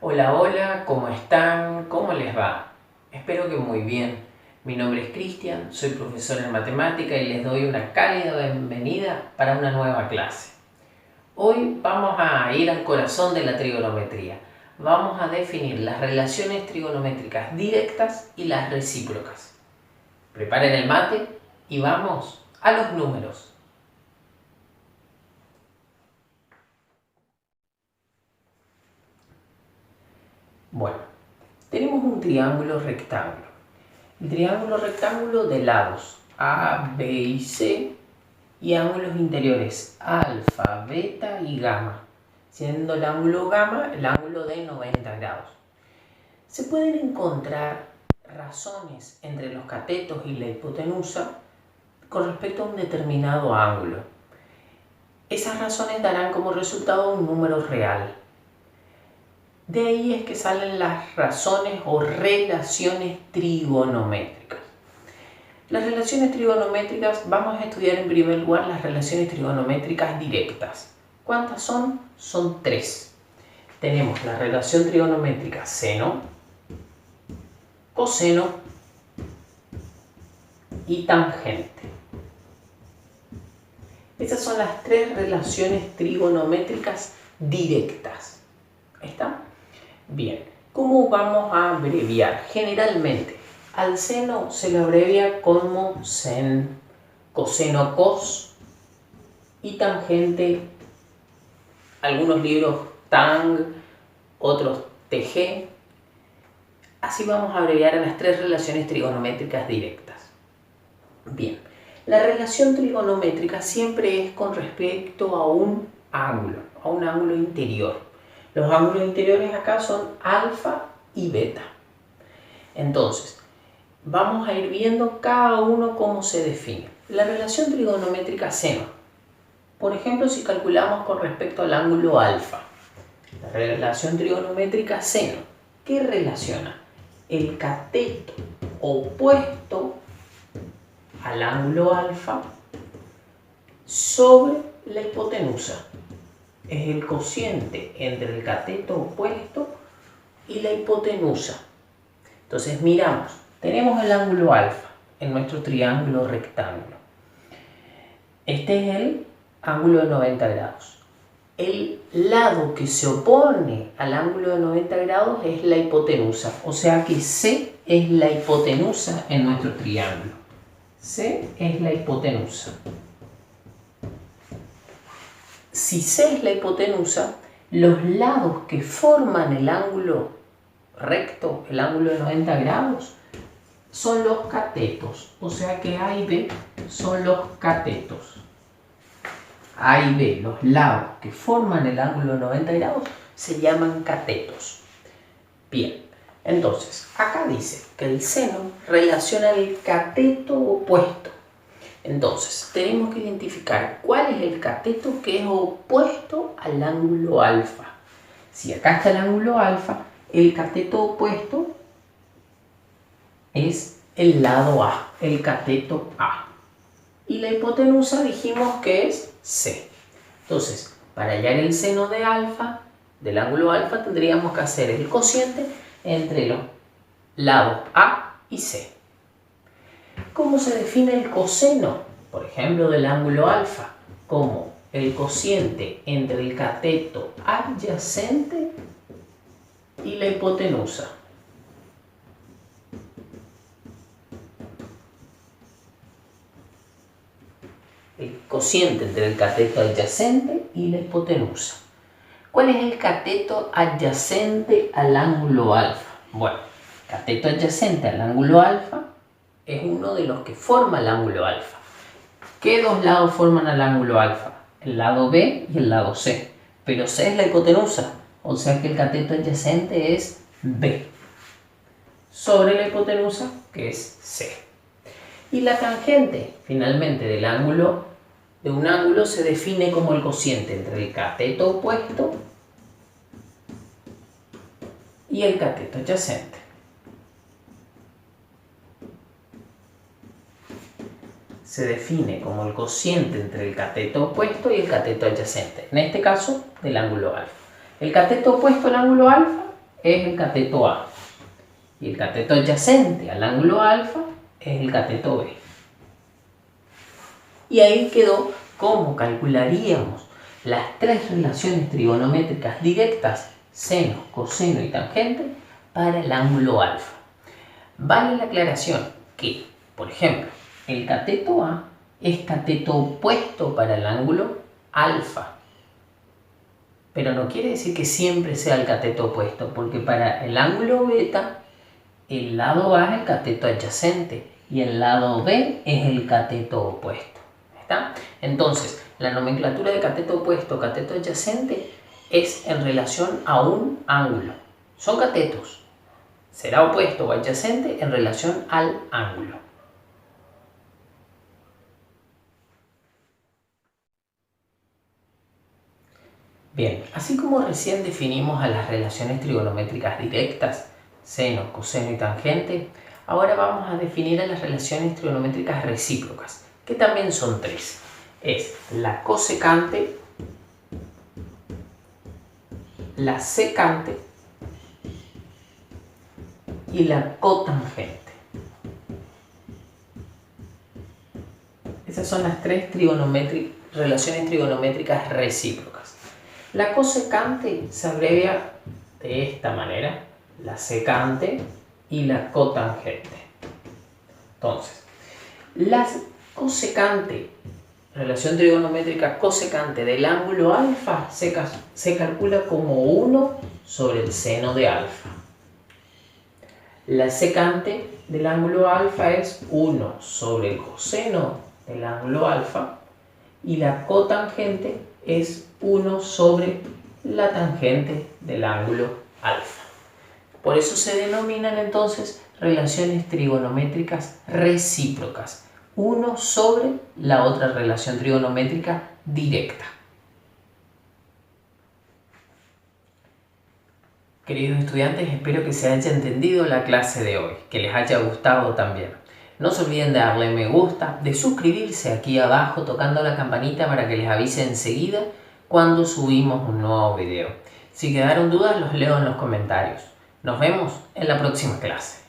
Hola, hola, ¿cómo están? ¿Cómo les va? Espero que muy bien. Mi nombre es Cristian, soy profesor en matemática y les doy una cálida bienvenida para una nueva clase. Hoy vamos a ir al corazón de la trigonometría. Vamos a definir las relaciones trigonométricas directas y las recíprocas. Preparen el mate y vamos a los números. Bueno, tenemos un triángulo rectángulo. El triángulo rectángulo de lados A, B y C y ángulos interiores alfa, beta y gamma, siendo el ángulo gamma el ángulo de 90 grados. Se pueden encontrar razones entre los catetos y la hipotenusa con respecto a un determinado ángulo. Esas razones darán como resultado un número real. De ahí es que salen las razones o relaciones trigonométricas. Las relaciones trigonométricas, vamos a estudiar en primer lugar las relaciones trigonométricas directas. ¿Cuántas son? Son 3. Tenemos la relación trigonométrica seno, coseno y tangente. Esas son las 3 relaciones trigonométricas directas. ¿Está? Bien, ¿cómo vamos a abreviar? Generalmente, al seno se le abrevia como sen, coseno cos y tangente, algunos libros tang, otros tg. Así vamos a abreviar a las 3 relaciones trigonométricas directas. Bien, la relación trigonométrica siempre es con respecto a un ángulo interior. Los ángulos interiores acá son alfa y beta. Entonces, vamos a ir viendo cada uno cómo se define. La relación trigonométrica seno. Por ejemplo, si calculamos con respecto al ángulo alfa. La relación trigonométrica seno. ¿Qué relaciona? El cateto opuesto al ángulo alfa sobre la hipotenusa. Es el cociente entre el cateto opuesto y la hipotenusa. Entonces miramos, tenemos el ángulo alfa en nuestro triángulo rectángulo. Este es el ángulo de 90 grados. El lado que se opone al ángulo de 90 grados es la hipotenusa. O sea que C es la hipotenusa en nuestro triángulo. C es la hipotenusa. Si C es la hipotenusa, los lados que forman el ángulo recto, el ángulo de 90 grados, son los catetos. O sea que A y B son los catetos. A y B, los lados que forman el ángulo de 90 grados, se llaman catetos. Bien, entonces, acá dice que el seno relaciona el cateto opuesto. Entonces, tenemos que identificar cuál es el cateto que es opuesto al ángulo alfa. Si acá está el ángulo alfa, el cateto opuesto es el lado A, el cateto A. Y la hipotenusa dijimos que es C. Entonces, para hallar el seno de alfa, del ángulo alfa, tendríamos que hacer el cociente entre los lados A y C. ¿Cómo se define el coseno? Por ejemplo, del ángulo alfa, como el cociente entre el cateto adyacente y la hipotenusa. El cociente entre el cateto adyacente y la hipotenusa. ¿Cuál es el cateto adyacente al ángulo alfa? Bueno, el cateto adyacente al ángulo alfa es uno de los que forma el ángulo alfa. ¿Qué dos lados forman el ángulo alfa? El lado B y el lado C. Pero C es la hipotenusa, o sea que el cateto adyacente es B. Sobre la hipotenusa, que es C. Y la tangente, finalmente, de un ángulo se define como el cociente entre el cateto opuesto y el cateto adyacente. Se define como el cociente entre el cateto opuesto y el cateto adyacente, en este caso del ángulo alfa. El cateto opuesto al ángulo alfa es el cateto A. Y el cateto adyacente al ángulo alfa es el cateto B. Y ahí quedó cómo calcularíamos las tres relaciones trigonométricas directas, seno, coseno y tangente, para el ángulo alfa. Vale la aclaración que, por ejemplo, el cateto A es cateto opuesto para el ángulo alfa. Pero no quiere decir que siempre sea el cateto opuesto, porque para el ángulo beta, el lado A es el cateto adyacente y el lado B es el cateto opuesto. ¿Está? Entonces, la nomenclatura de cateto opuesto, cateto adyacente, es en relación a un ángulo. Son catetos. Será opuesto o adyacente en relación al ángulo. Bien, así como recién definimos a las relaciones trigonométricas directas, seno, coseno y tangente, ahora vamos a definir a las relaciones trigonométricas recíprocas, que también son tres. Es la cosecante, la secante y la cotangente. Esas son las tres relaciones trigonométricas recíprocas. La cosecante se abrevia de esta manera, la secante y la cotangente. Entonces, la cosecante, relación trigonométrica cosecante del ángulo alfa, se calcula como 1 sobre el seno de alfa. La secante del ángulo alfa es 1 sobre el coseno del ángulo alfa y la cotangente es 1 sobre la tangente del ángulo alfa. Por eso se denominan entonces relaciones trigonométricas recíprocas, 1 sobre la otra relación trigonométrica directa. Queridos estudiantes, espero que se haya entendido la clase de hoy, que les haya gustado también. No se olviden de darle me gusta, de suscribirse aquí abajo tocando la campanita para que les avise enseguida cuando subimos un nuevo video. Si quedaron dudas, los leo en los comentarios. Nos vemos en la próxima clase.